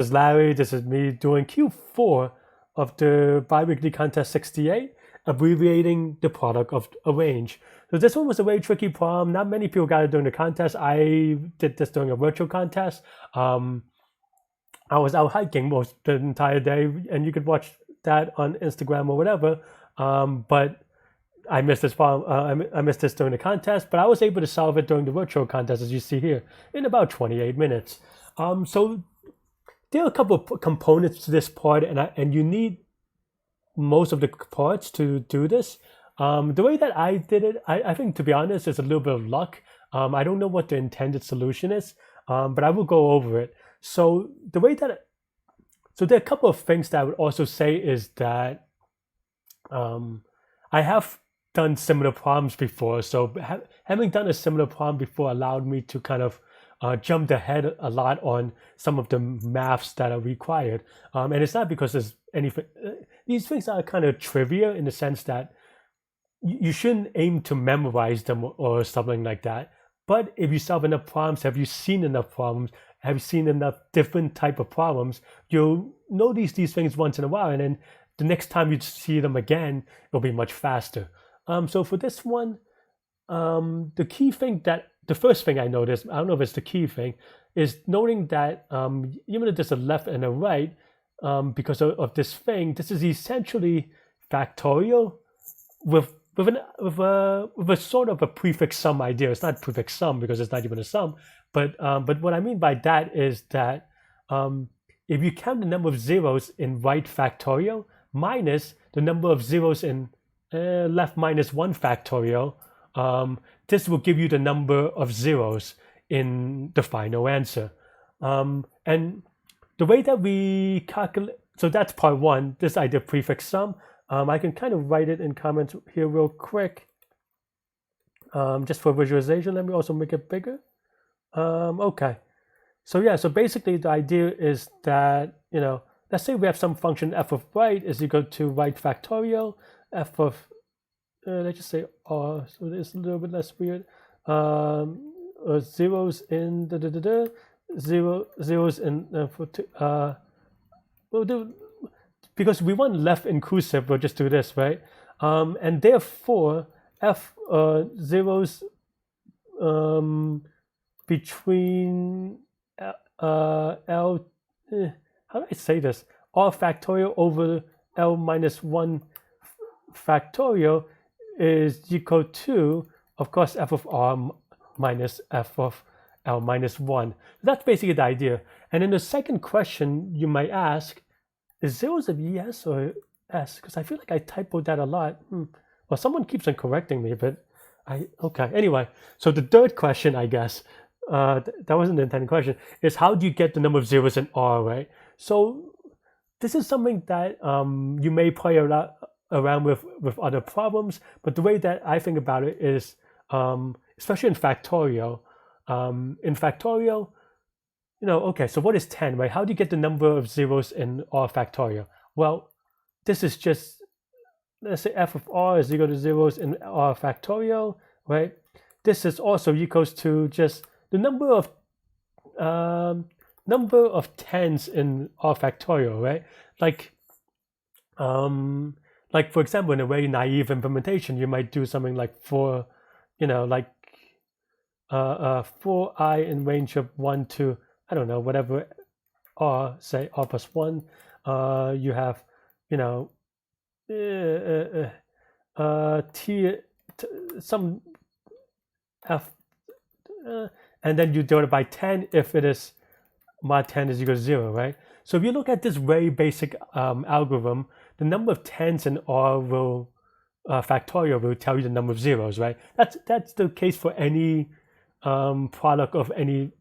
is Larry. This is me doing Q4 of the biweekly contest 68, abbreviating the product of a range. So this one was a very tricky problem. Not many people got it during the contest. I did this during a virtual contest. I was out hiking most the entire day, and you could watch that on Instagram or whatever. But I missed this problem. I missed this during the contest, but I was able to solve it during the virtual contest, as you see here, in about 28 minutes. So there are a couple of components to this part, and you need most of the parts to do this. The way that I did it, I think, to be honest, is a little bit of luck. I don't know what the intended solution is, but I will go over it. So the way that, so there are a couple of things that I would also say is that I have done similar problems before. So having done a similar problem before allowed me to kind of jumped ahead a lot on some of the maths that are required. And it's not because there's anything, these things are kind of trivia in the sense that you shouldn't aim to memorize them or something like that. But if you solve enough problems, have you seen enough problems, have you seen enough different type of problems, you'll notice these things once in a while, and then the next time you see them again, it'll be much faster. So for this one, the key thing that, the first thing I noticed, I don't know if it's the key thing, is noting that even if there's a left and a right, because of this thing, this is essentially factorial with a sort of a prefix sum idea. It's not prefix sum because it's not even a sum, but what I mean by that is that if you count the number of zeros in right factorial minus the number of zeros in left minus 1 factorial, this will give you the number of zeros in the final answer. And the way that we calculate, so that's part one, this idea of prefix sum. I can kind of write it in comments here real quick, just for visualization. Let me also make it bigger. Okay, so yeah, so basically the idea is that, let's say we have some function f of right is equal to right factorial, f of, let's just say r, so it's a little bit less weird, zeros in zeros in, we'll do, because we want left inclusive, we'll just do this, right? And therefore, f zeros between L, how do I say this? R factorial over L minus 1 factorial is equal to, of course, f of r minus f of L minus 1. That's basically the idea. And then the second question you might ask, is zeros a yes or s? Because I feel like I typoed that a lot. Well, someone keeps on correcting me, but okay. Anyway, so the third question, I guess, that wasn't the intended question, is how do you get the number of zeros in R, right? So this is something that you may play around with other problems, but the way that I think about it is, especially in factorial, okay, so what is 10, right? How do you get the number of zeros in R factorial? Well, this is just, let's say f of r is equal to zeros in R factorial, right? This is also equals to just the number of tens in R factorial, right? Like for example, in a very naive implementation, you might do something like 4, like 4i in range of 1 to, I don't know, whatever r, say r plus 1, you have, some f, and then you divide it by 10 if it is mod 10 is equal to 0, right? So if you look at this very basic algorithm, the number of tens in R will factorial will tell you the number of zeros, right? That's the case for any product of any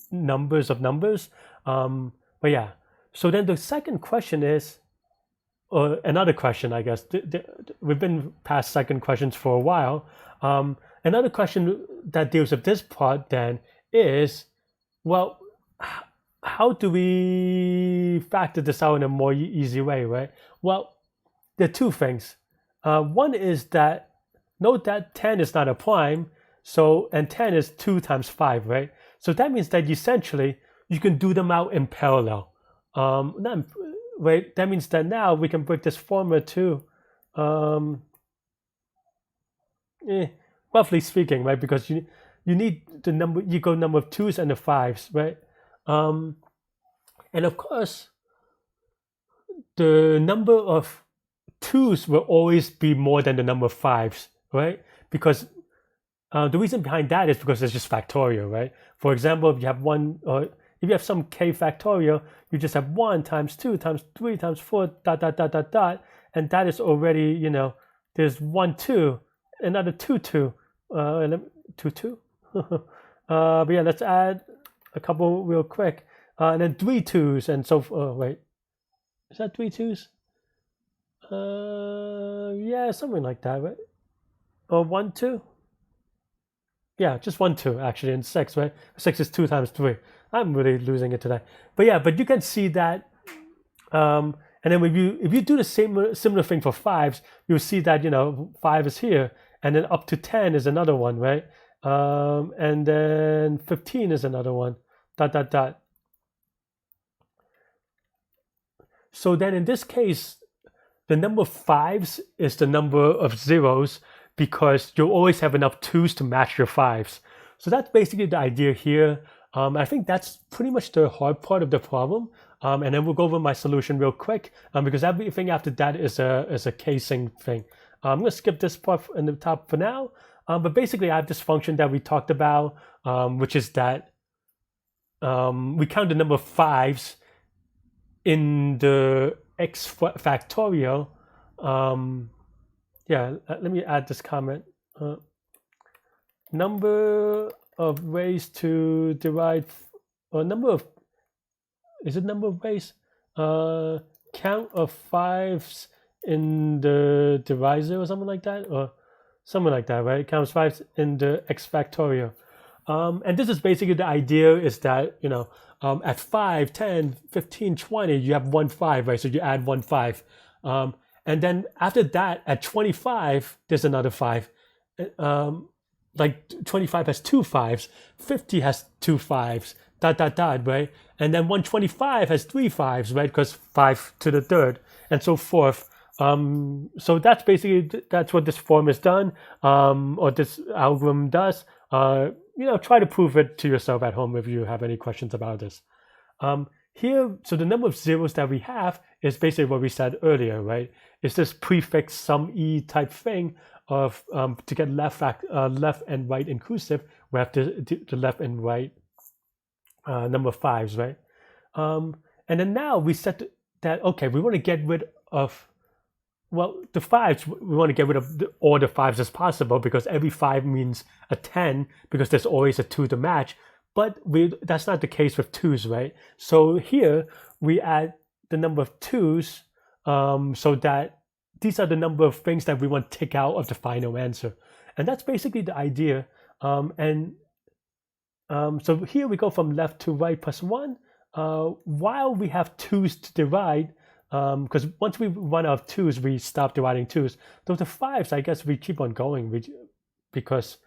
numbers of numbers. But yeah, so then the second question is, or another question, I guess. We've been past second questions for a while. Another question that deals with this part then is, well, how do we factor this out in a more easy way, right? Well, there are two things. One is that, note that 10 is not a prime, and 10 is 2 times 5, right? So that means that essentially you can do them out in parallel. Then, wait, that means that now we can break this formula to, um, roughly speaking, right? Because you need the number, you go number of 2's and the 5's, right? And of course, the number of 2's will always be more than the number of 5's, right? Because the reason behind that is because it's just factorial, right? For example, if you have one, or if you have some k factorial, you just have 1 times 2 times 3 times 4, dot, dot, dot, dot, dot, and that is already, there's 1, 2, another 2, 2, 2, 2. But yeah, let's add a couple real quick, and then 3 2's, and so, wait, is that 3 2's? Yeah, something like that, right? Or 1 2? Yeah, just 1 2 actually, and 6, right? 6 is 2 times 3. I'm really losing it today. But yeah, but you can see that, and then if you do the similar thing for 5's, you'll see that 5 is here, and then up to 10 is another one, right? And then 15 is another one, dot, dot, dot. So then in this case, the number of 5's is the number of 0's, because you'll always have enough 2's to match your 5's. So that's basically the idea here. I think that's pretty much the hard part of the problem. And then we'll go over my solution real quick, because everything after that is a casing thing. I'm going to skip this part in the top for now. But basically, I have this function that we talked about, which is that we count the number of 5's in the x factorial. Yeah, let me add this comment. Number of ways to divide, or number of, is it number of ways? Count of 5's in the divisor or something like that, or something like that, right? Counts 5's in the x factorial. And this is basically the idea is that, at 5, 10, 15, 20, you have 1 5, right? So you add 1 5. And then after that, at 25, there's another 5. Like 25 has 2 5's, 50 has 2 5's, dot, dot, dot, right? And then 125 has 3 5's, right? Because 5 to the third, and so forth. So that's basically, that's what this form is done, or this algorithm does. Try to prove it to yourself at home if you have any questions about this. Here, so the number of 0's that we have is basically what we said earlier, right? It's this prefix sum e type thing of, to get left and right inclusive, we have the left and right number of 5's, right? And then now we set that, okay, we want to get rid of, well, the 5's, we want to get rid of all the 5's as possible, because every 5 means a 10, because there's always a 2 to match. But that's not the case with 2's, right? So here we add the number of 2's, so that these are the number of things that we want to take out of the final answer. And that's basically the idea. So here we go from left to right plus 1, while we have 2's to divide, because once we run out of 2's, we stop dividing 2's. Though the 5's, I guess we keep on going, because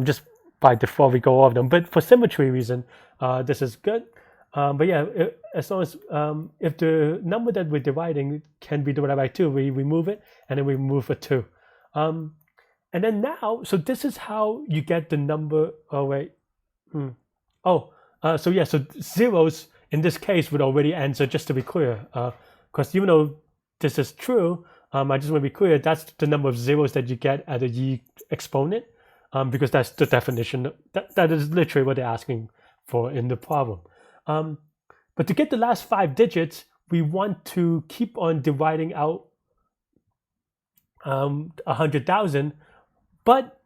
just by default we go over them. But for symmetry reason, this is good. But yeah, as long as if the number that we're dividing can be divided by 2, we remove it, and then we move a 2. And then now, so this is how you get the number. Oh wait, so yeah, so 0's in this case would already answer. Just to be clear, because even though this is true, I just want to be clear. That's the number of 0's that you get at a y exponent, because that's the definition. That is literally what they're asking for in the problem. But to get the last 5 digits, we want to keep on dividing out 100,000, but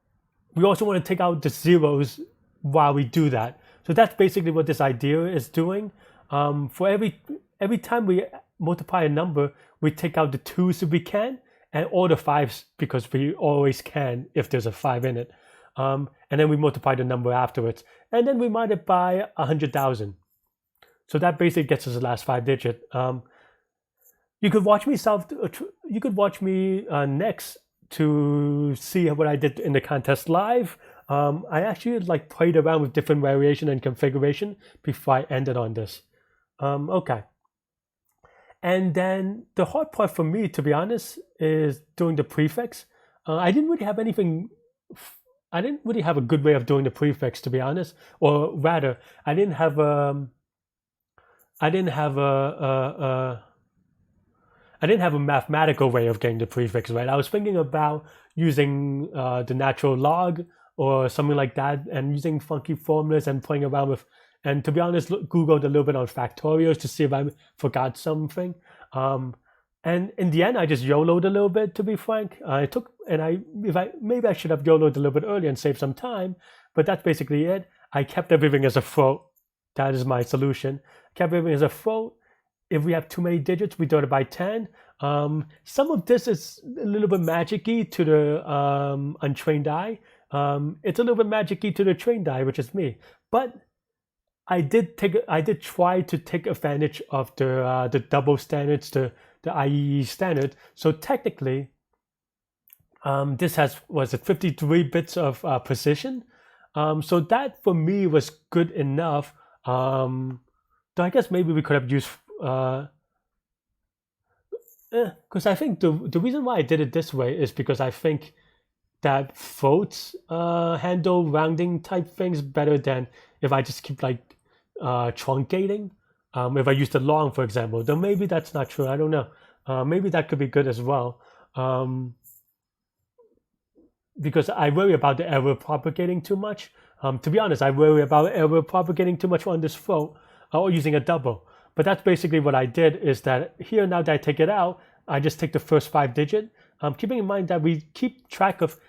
we also want to take out the 0's while we do that. So that's basically what this idea is doing. For every time we multiply a number, we take out the 2's if we can, and all the 5's, because we always can if there's a 5 in it. And then we multiply the number afterwards, and then we multiply by 100,000. So that basically gets us the last 5 digit. You could watch me next to see what I did in the contest live. I actually played around with different variation and configuration before I ended on this. Okay. And then the hard part for me, to be honest, is doing the prefix. I didn't really have anything. I didn't really have a good way of doing the prefix, to be honest. Or rather, I didn't have a. I didn't have I didn't have a mathematical way of getting the prefix, right? I was thinking about using the natural log or something like that, and using funky formulas and playing around with. And to be honest, Googled a little bit on factorials to see if I forgot something. And in the end, I just YOLO'd a little bit. To be frank, maybe I should have YOLO'd a little bit earlier and saved some time. But that's basically it. I kept everything as a float. That is my solution. Kept everything as a float. If we have too many digits, we divide it by 10. Some of this is a little bit magic-y to the untrained eye. It's a little bit magic-y to the trained eye, which is me. But I did try to take advantage of the double standards, the IEE standard. So technically, this was 53 bits of precision. So that for me was good enough. Though I guess maybe we could have used because I think the reason why I did it this way is because I think that floats handle rounding type things better than if I just keep like truncating. If I use the long, for example, then maybe that's not true. I don't know. Maybe that could be good as well. Because I worry about the error propagating too much. To be honest, I worry about error propagating too much on this float or using a double. But that's basically what I did, is that here, now that I take it out, I just take the first 5 digit. Keeping in mind that we keep track of,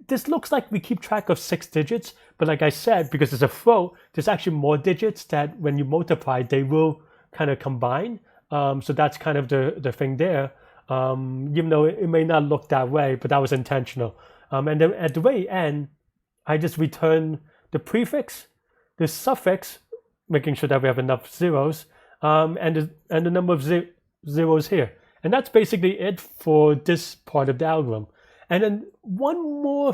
this looks like we keep track of 6 digits, but like I said, because it's a float, there's actually more digits that when you multiply, they will kind of combine. So that's kind of the thing there. Even though it may not look that way, but that was intentional. And then at the very end, I just return the prefix, the suffix, making sure that we have enough zeros, and the number of zeros here. And that's basically it for this part of the algorithm. And then one more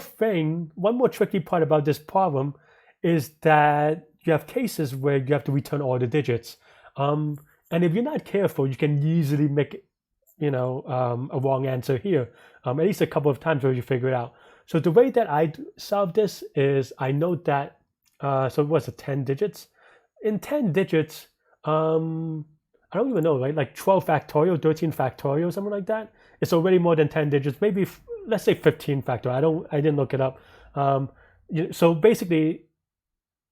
tricky part about this problem is that you have cases where you have to return all the digits. And if you're not careful, you can easily make a wrong answer here, at least a couple of times where you figure it out. So the way that I solve this is I note that, so what's it, 10 digits? In 10 digits, I don't even know, right? Like 12 factorial, 13 factorial, something like that. It's already more than 10 digits, maybe let's say 15 factorial. I didn't look it up. So basically,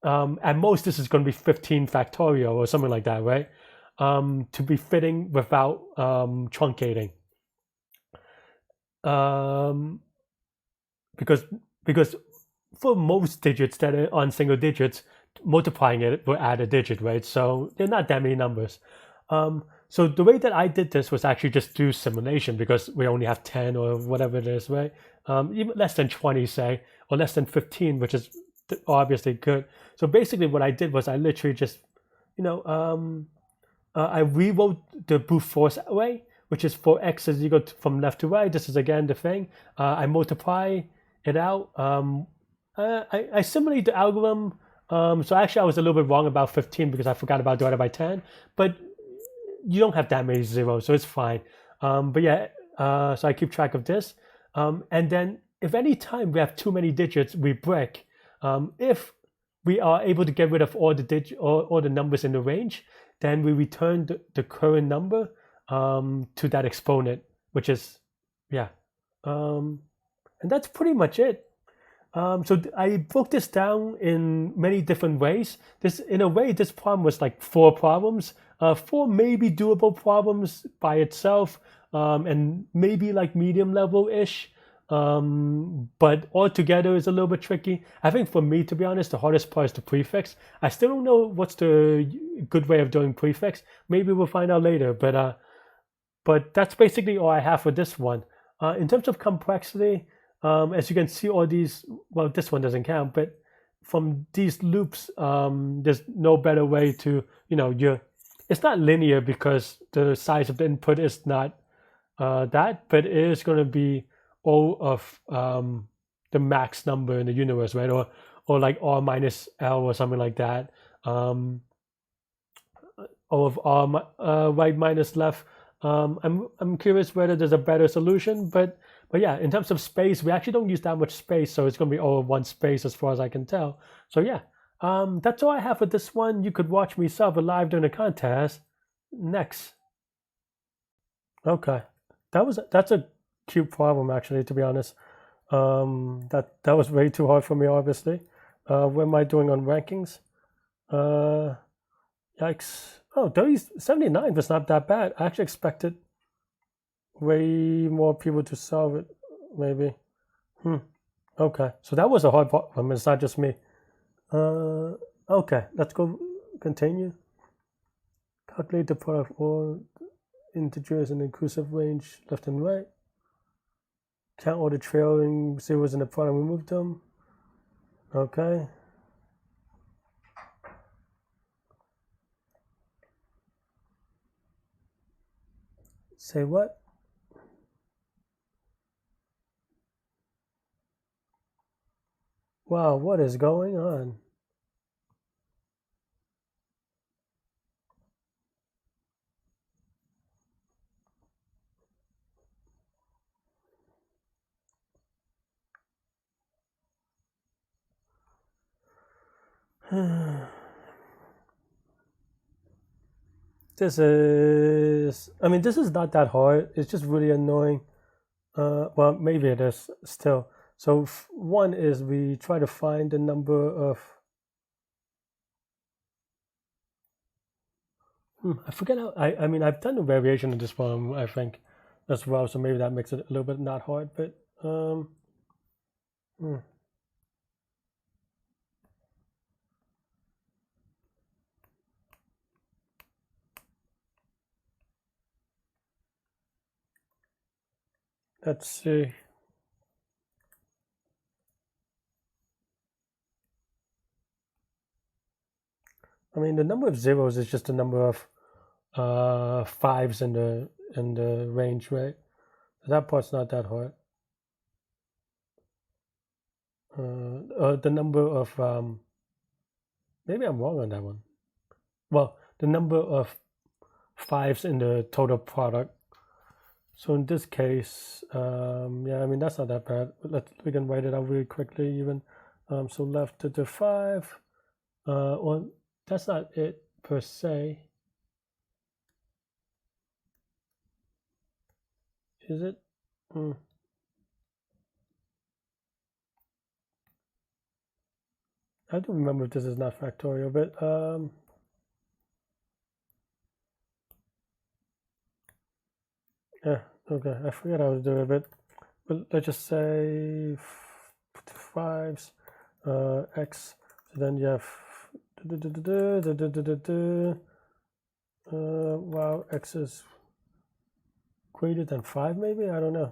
at most, this is going to be 15 factorial or something like that, right? To be fitting without truncating. Because for most digits that are on single digits, multiplying it will add a digit, right? So they're not that many numbers. So the way that I did this was actually just do simulation, because we only have 10 or whatever it is, right? Even less than 20, say, or less than 15, which is obviously good. So basically what I did was I literally just, I rewrote the brute force way, which is for x is equal to, from left to right. This is again the thing. I multiply it out. I simulate the algorithm. So actually I was a little bit wrong about 15 because I forgot about divided by 10, but you don't have that many zeros, so it's fine. But yeah, so I keep track of this. And then if any time we have too many digits, we break. If we are able to get rid of all the numbers in the range, then we return the current number to that exponent, which is, yeah. And that's pretty much it. So I broke this down in many different ways. In a way, this problem was like 4 problems, 4 maybe doable problems by itself, and maybe like medium level-ish. But altogether is a little bit tricky. I think for me, to be honest, the hardest part is the prefix. I still don't know what's the good way of doing prefix. Maybe we'll find out later. But that's basically all I have for this one. In terms of complexity, as you can see, all these, well, this one doesn't count, but from these loops, there's no better way to, it's not linear because the size of the input is not that, but it is going to be O of the max number in the universe, right? Or like R minus L or something like that. O of R right minus left. I'm curious whether there's a better solution, but yeah, in terms of space, we actually don't use that much space, so it's going to be O of 1 space as far as I can tell. So yeah, that's all I have for this one. You could watch me solve it live during the contest. Next. Okay, that's a cute problem actually, to be honest. That was way too hard for me, obviously. What am I doing on rankings? Yikes. Oh, 79 was not that bad. I actually expected way more people to solve it, maybe. Okay, so that was a hard problem. It's not just me. Okay, let's go continue. Calculate the product of all integers in inclusive range left and right. Count all the trailing zeros in the product, remove them. Okay. Say what? Wow, what is going on? This is not that hard. It's just really annoying. Well, maybe it is still. So one is we try to find the number of. I forget how. I've done a variation of this problem, I think, as well. So maybe that makes it a little bit not hard. But let's see. The number of zeros is just the number of fives in the range, right? That part's not that hard. The number of maybe I'm wrong on that one. Well, the number of fives in the total product. So in this case, yeah, that's not that bad. We can write it out really quickly even. So left to the 5. Well, that's not it per se. Is it? I don't remember if this is not factorial, but yeah, okay, I forget how to do it, but let's just say 5s, x, so then you have wow, x is greater than 5 maybe, I don't know.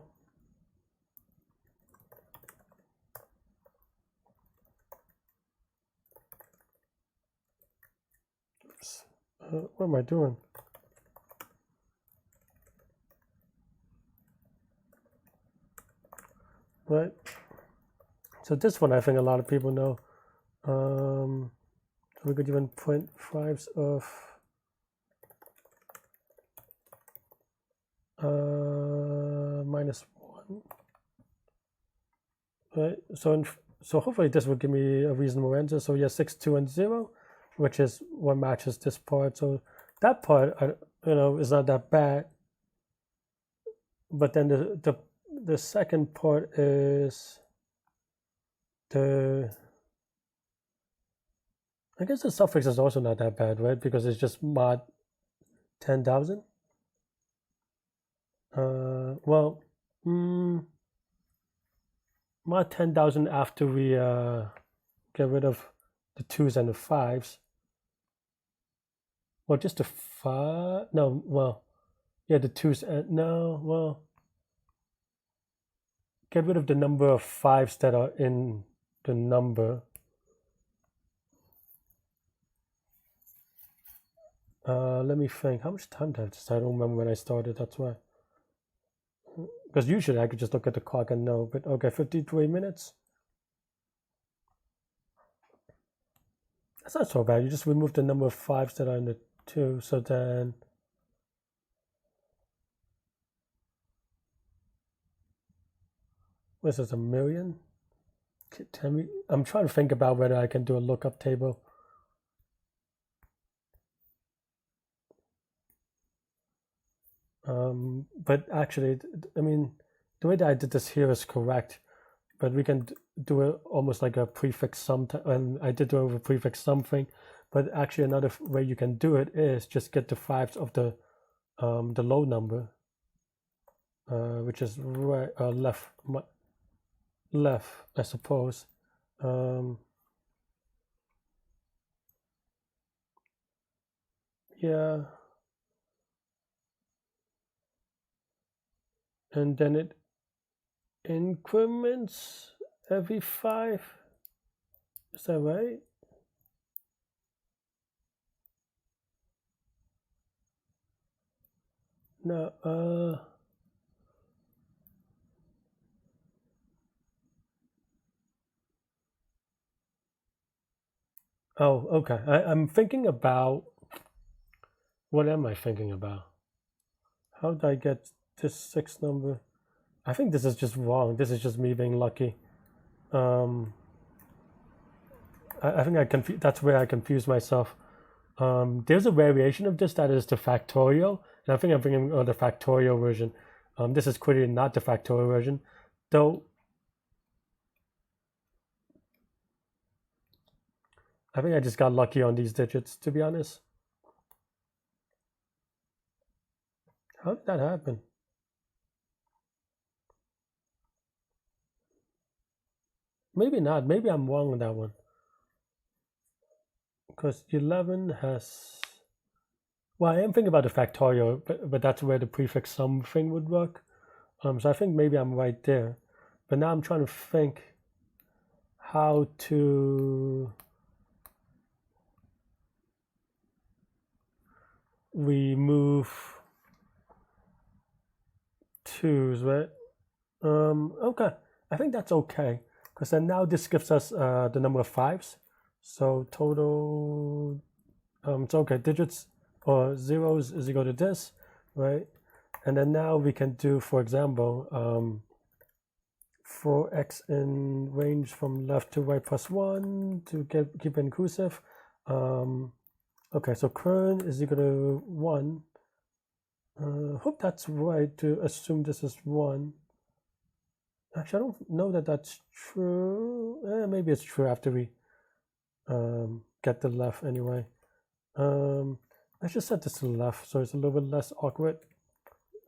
Oops. What am I doing? Right, so this one I think a lot of people know. So we could even print 5s of -1, right? So hopefully this will give me a reasonable answer. So yeah, 6, 2, and 0, which is what matches this part. So that part, is not that bad. But then the second part is I guess the suffix is also not that bad, right? Because it's just mod 10,000. Well, mod 10,000 after we get rid of the 2s and the 5s. Well, just the 5. No, well, yeah, the 2s and no, well, get rid of the number of 5s that are in the number. Let me think. How much time did I have? I don't remember when I started. That's why. Because usually I could just look at the clock and know. But okay, 53 minutes. That's not so bad. You just remove the number of 5s that are in the 2. So then what is this, 1,000,000? Tell me, I'm trying to think about whether I can do a lookup table. But actually, I mean, the way that I did this here is correct, but we can do it almost like a prefix sum, and I did do it with a prefix something, but actually another way you can do it is just get the fives of the low number, which is right, left, I suppose. Yeah, and then it increments every 5. Is that right? No, oh, okay. I'm thinking about, what am I thinking about? How did I get this 6 number? I think this is just wrong. This is just me being lucky. I think that's where I confuse myself. There's a variation of this that is the factorial, and I think I'm thinking of the factorial version. This is clearly not the factorial version, though. I think I just got lucky on these digits, to be honest. How did that happen? Maybe not. Maybe I'm wrong on that one. Because 11 has... Well, I am thinking about the factorial, but that's where the prefix sum thing would work. So I think maybe I'm right there. But now I'm trying to think how to remove 2s, right? Okay, I think that's okay, because then now this gives us the number of 5s. So total, it's okay, digits or zeros is equal to this, right? And then now we can do, for example, for x in range from left to right plus 1 to keep it inclusive. Okay, so current is equal to 1. Hope that's right to assume this is 1. Actually, I don't know that that's true. Maybe it's true after we get the left anyway. Let's just set this to the left so it's a little bit less awkward,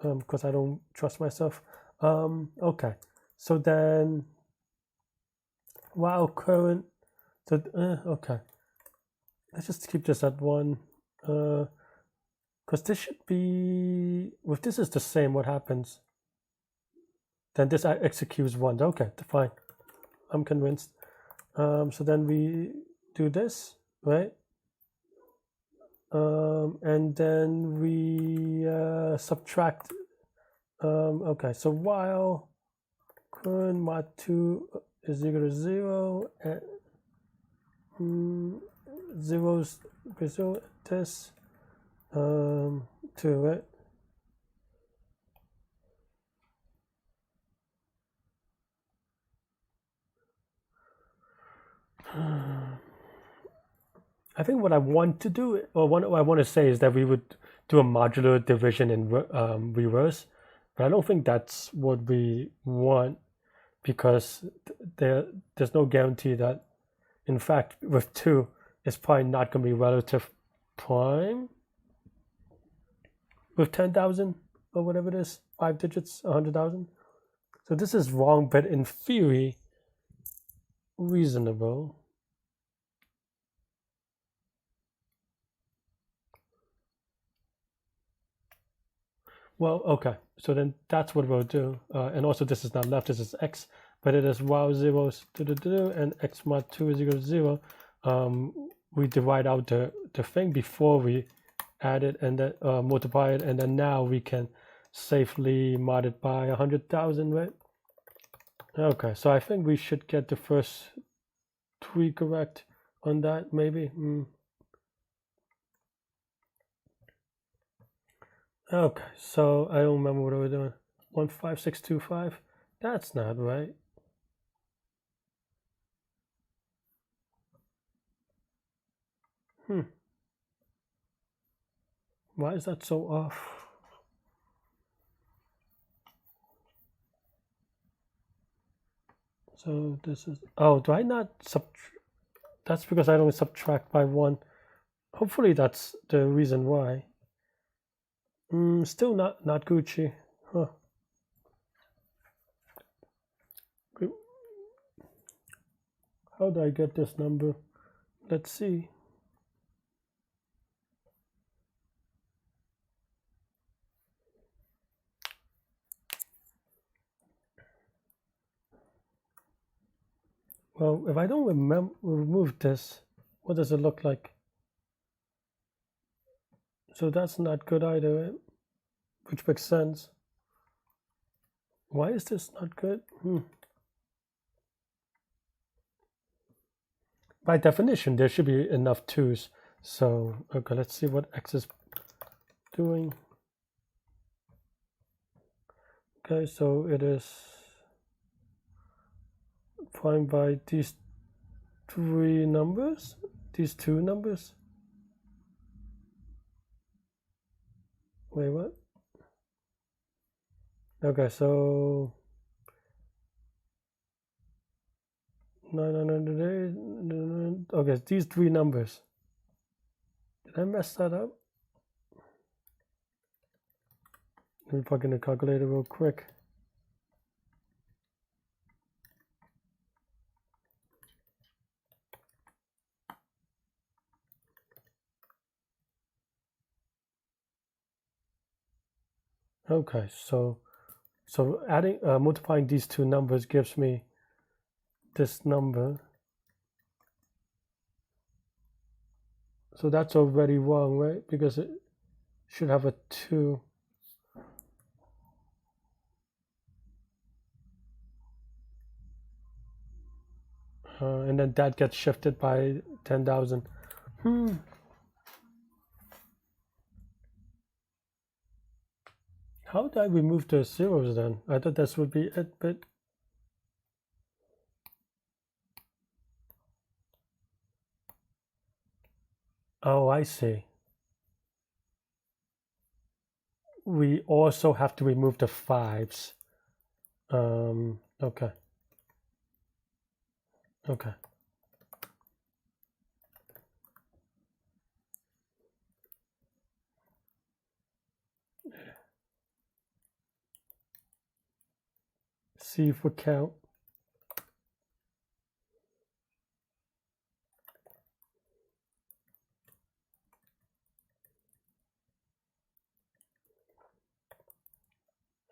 because I don't trust myself. Okay, so then while current, so okay, let's just keep this at 1, because this should be, if this is the same, what happens? Then this executes 1. Okay, fine, I'm convinced. So then we do this, right? And then we subtract. Okay, so while current mod 2 is equal to 0, and zeros result this 2, right? I think what I want to do, or what I want to say, is that we would do a modular division in reverse, but I don't think that's what we want, because there's no guarantee that, in fact, with 2, it's probably not going to be relative prime with 10,000 or whatever it is, 5 digits, 100,000. So this is wrong, but in theory, reasonable. Well, okay, so then that's what we'll do. And also this is not left, this is x, but it is while zeros and x mod 2 is equal to 0. We divide out the thing before we add it and then multiply it, and then now we can safely mod it by 100,000, right? Okay, so I think we should get the first 3 correct on that, maybe. Okay, so I don't remember what I was doing. 15625. That's not right. Why is that so off? So this is, oh, do I not that's because I don't subtract by 1. Hopefully that's the reason why. Still not Gucci. Huh. How do I get this number? Let's see. Well, if I don't remove this, what does it look like? So that's not good either, which makes sense. Why is this not good? By definition, there should be enough 2's. So, okay, let's see what X is doing. Okay, so it is primed by these 3 numbers, these 2 numbers. Wait, what? Okay, so 908. Okay, these 3 numbers. Did I mess that up? Let me plug in the calculator real quick. Okay, so adding multiplying these 2 numbers gives me this number. So that's already wrong, right? Because it should have a 2. And then that gets shifted by 10,000. How do I remove the zeros then? I thought this would be it, but oh, I see. We also have to remove the 5's. Okay. Okay. See if we count.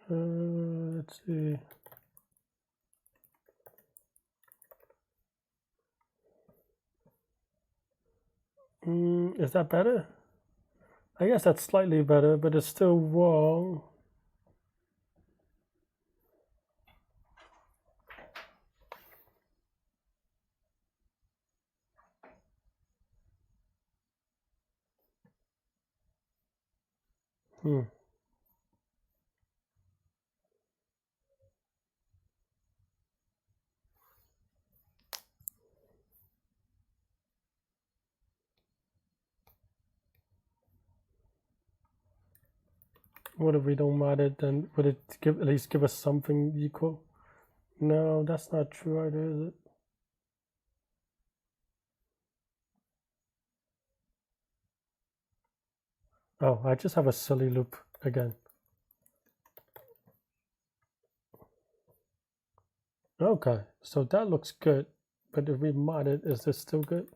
Let's see. Is that better? I guess that's slightly better, but it's still wrong. What if we don't mod it? Then would it at least give us something equal? No, that's not true either, is it? Oh, I just have a silly loop again. Okay, so that looks good. But if we mod it, is this still good?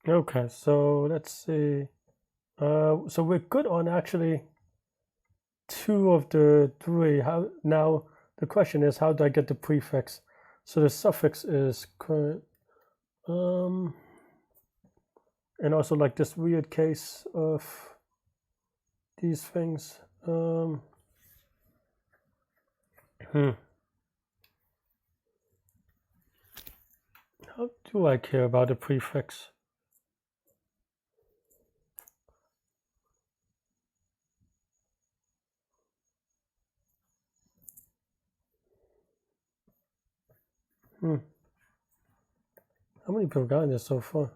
Okay, so let's see. So we're good on actually 2 of the 3. How now the question is, how do I get the prefix? So the suffix is current. And also like this weird case of these things. How do I care about the prefix? How many people got in this so far?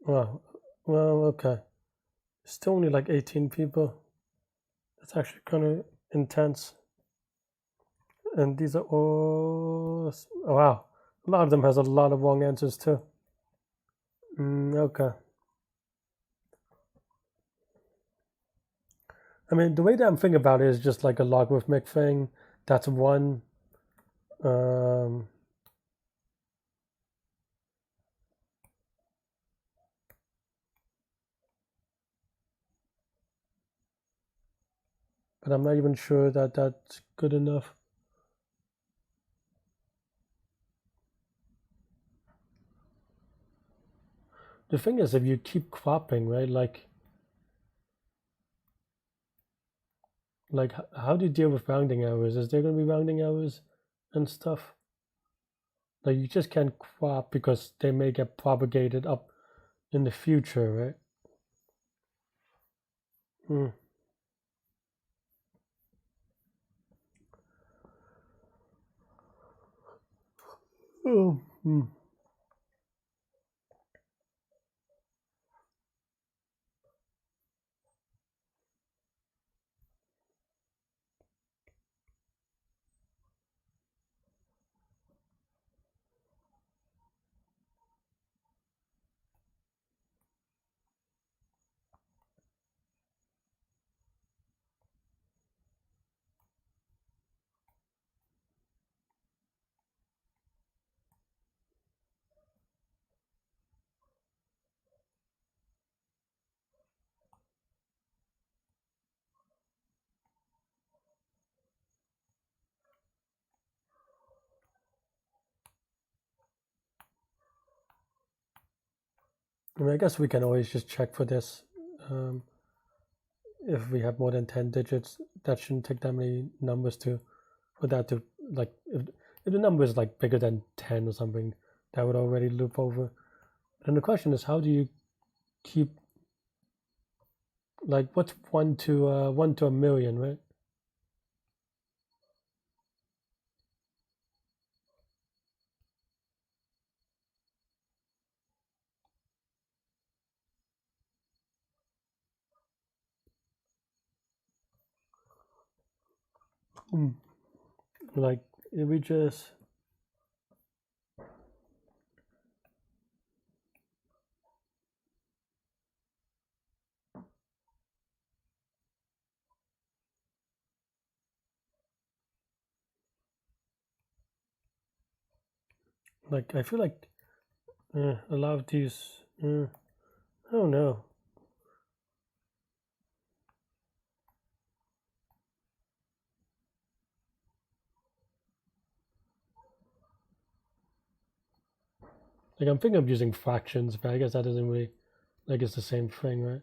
Wow. Well, okay. Still only like 18 people. That's actually kind of intense. And these are all... Oh, wow. A lot of them has a lot of wrong answers too. Okay. I mean, the way that I'm thinking about it is just like a logarithmic thing. That's one. But I'm not even sure that that's good enough. The thing is, if you keep cropping, right, like how do you deal with rounding errors? Is there going to be rounding errors and stuff? Like you just can't crop because they may get propagated up in the future, right? Oh. I mean, I guess we can always just check for this. If we have more than 10 digits, that shouldn't take that many numbers for that to, like, if the number is like bigger than 10 or something, that would already loop over. And the question is, how do you keep, like, what's 1 to a million, right? Like, if we just, like, I feel like a lot of these, I don't know. Like, I'm thinking of using fractions, but I guess that doesn't really, like, it's the same thing, right?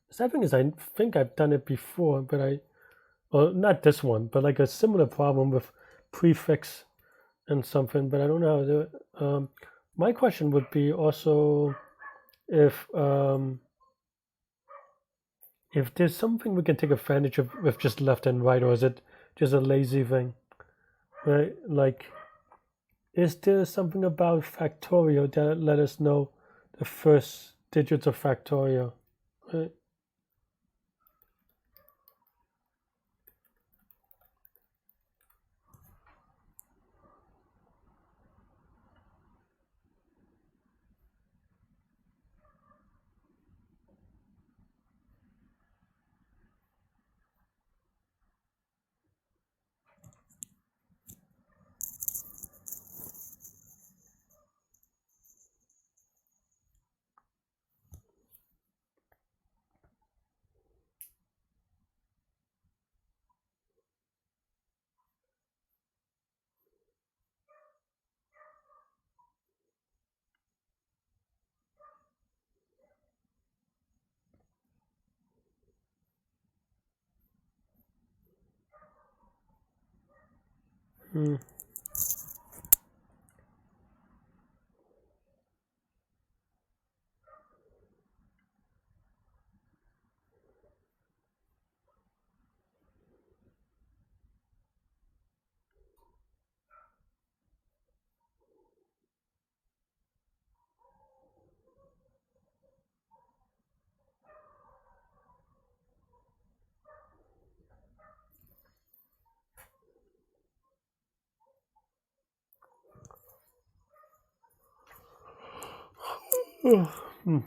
The thing is, I think I've done it before, but well, not this one, but like a similar problem with prefix and something, but I don't know how to do it. My question would be also if there's something we can take advantage of with just left and right, or is it just a lazy thing, right? Like, is there something about factorial that let us know the first digits of factorial, right? Hmm. Hmm.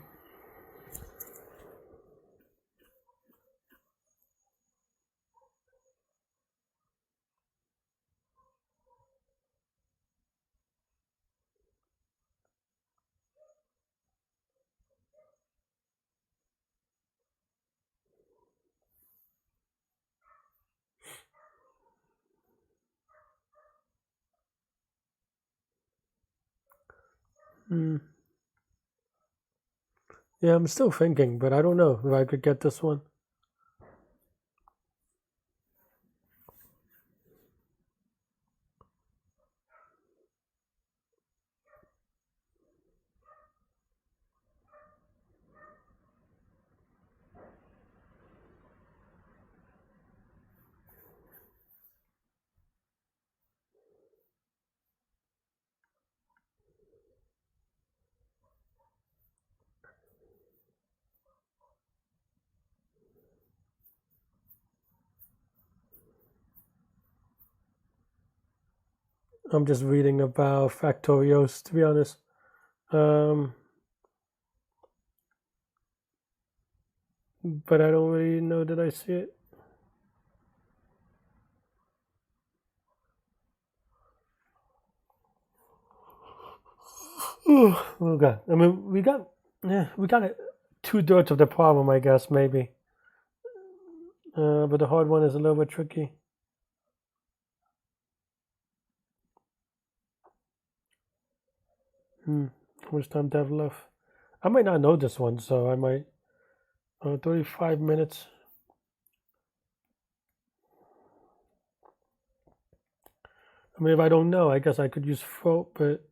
Hmm. Yeah, I'm still thinking, but I don't know if I could get this one. I'm just reading about factorials, to be honest. Um, but I don't really know that I see it. Okay. I mean, we got it 2/3 of the problem, I guess, maybe. But the hard one is a little bit tricky. How much time do I have left? I might not know this one, so I might. 35 minutes. I mean, if I don't know, I guess I could use float, but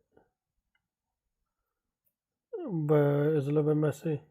it's a little bit messy.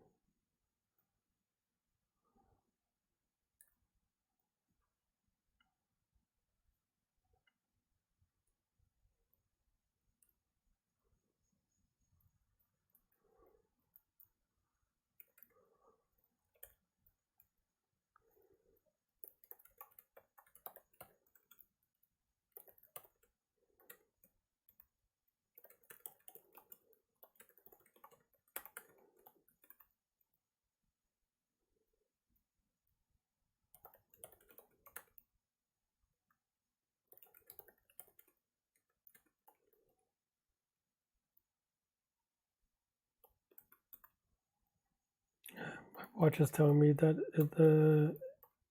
My watch is telling me that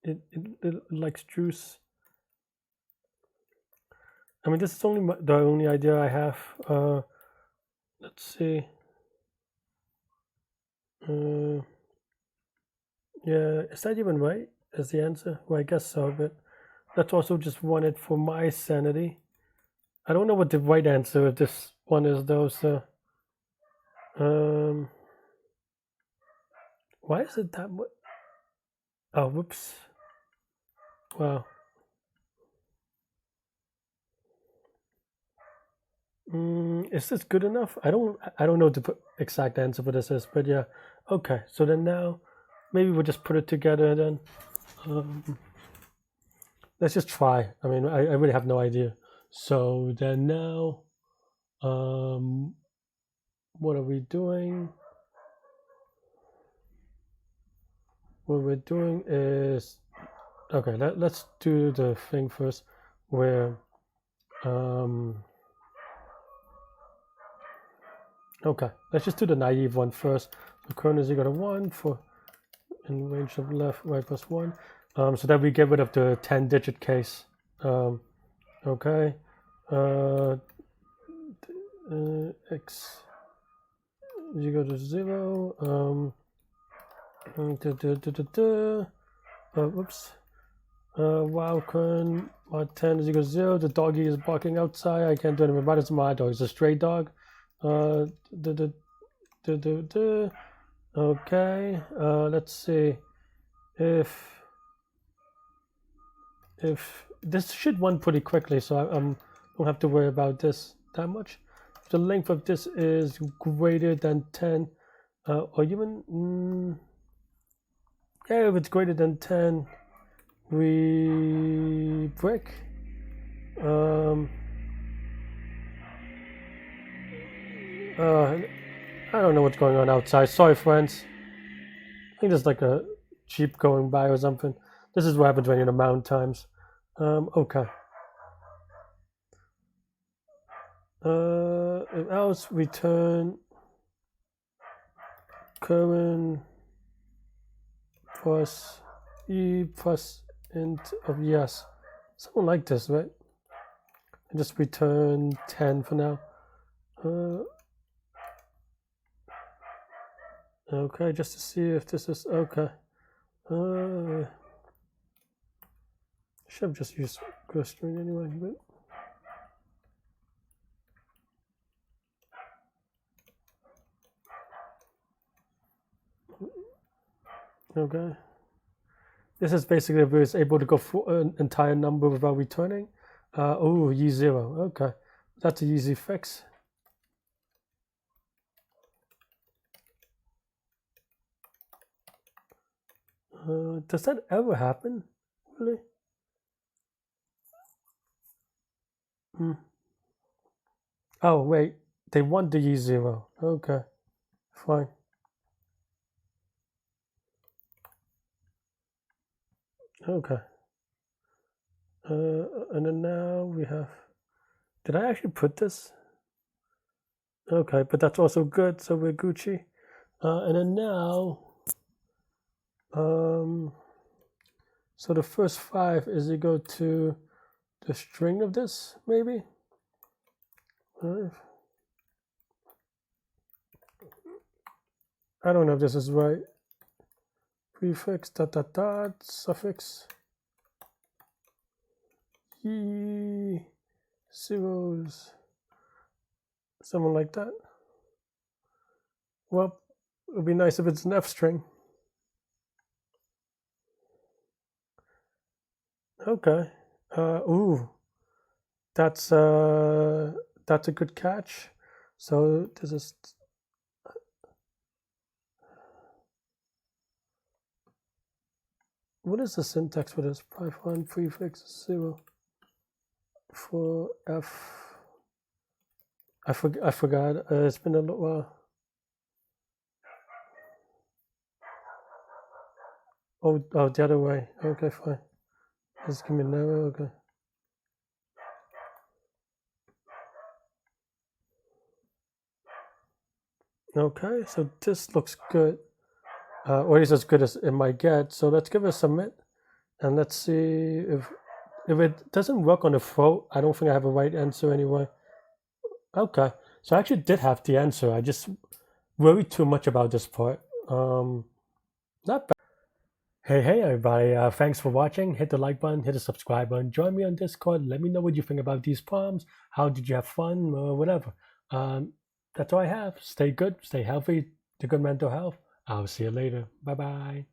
it likes juice. I mean, this is only the only idea I have. Let's see. Uh, yeah, is that even right? Is the answer? Well, I guess so, but let's also just run it for my sanity. I don't know what the right answer of this one is, though. So, why is it that much? Oh, whoops. Wow. Is this good enough? I don't know what the exact answer for this is, but yeah. Okay, so then now maybe we'll just put it together then. Let's just try. I mean, I really have no idea. So then now, what are we doing? What we're doing is, okay, let's do the thing first where, okay, let's just do the naive one first. The current is equal to 1 for in range of left, right plus 1. So that we get rid of the 10-digit case. Okay. X is equal to 0. Whoops. While current 10 is equal to 0, the doggy is barking outside. I can't do anything about it. It's my dog. It's a stray dog. Okay. Let's see if this should run pretty quickly, so I don't have to worry about this that much. If the length of this is greater than 10, or even yeah, if it's greater than 10, we break. I don't know what's going on outside. Sorry, friends. I think there's like a Jeep going by or something. This is what happens when you're in the mountain times. Okay. If else, return current plus e plus int of yes. Something like this, right? And just return 10 for now. Okay, just to see if this is okay. Should have just used ghost string anyway, but okay. This is basically if it's able to go for an entire number without returning. Oh, ye0. Okay, that's an easy fix. Does that ever happen? Really? Oh, wait. They want the ye0. Okay. Fine. Okay. And then now we have... Did I actually put this? Okay, but that's also good, so we're Gucci. And then now... so the first 5 is equal to the string of this, maybe? 5. I don't know if this is right. Prefix, suffix. Zeros. Something like that. Well, it would be nice if it's an F string. Okay. Ooh. That's a good catch. So this is... What is the syntax for this? Python prefix 0 for F. I forgot. It's been a little while. Oh, the other way. Okay, fine. Just give me an arrow. Okay. Okay, so this looks good. Or at least as good as it might get. So let's give it a submit, and let's see if it doesn't work on the throat. I don't think I have a right answer anyway. Okay, so I actually did have the answer. I just worried too much about this part. Not bad. Hey everybody, thanks for watching. Hit the like button, hit the subscribe button, join me on Discord. Let me know what you think about these problems. How did you have fun, or whatever. That's all I have. Stay good, stay healthy, to good mental health. I'll see you later. Bye bye.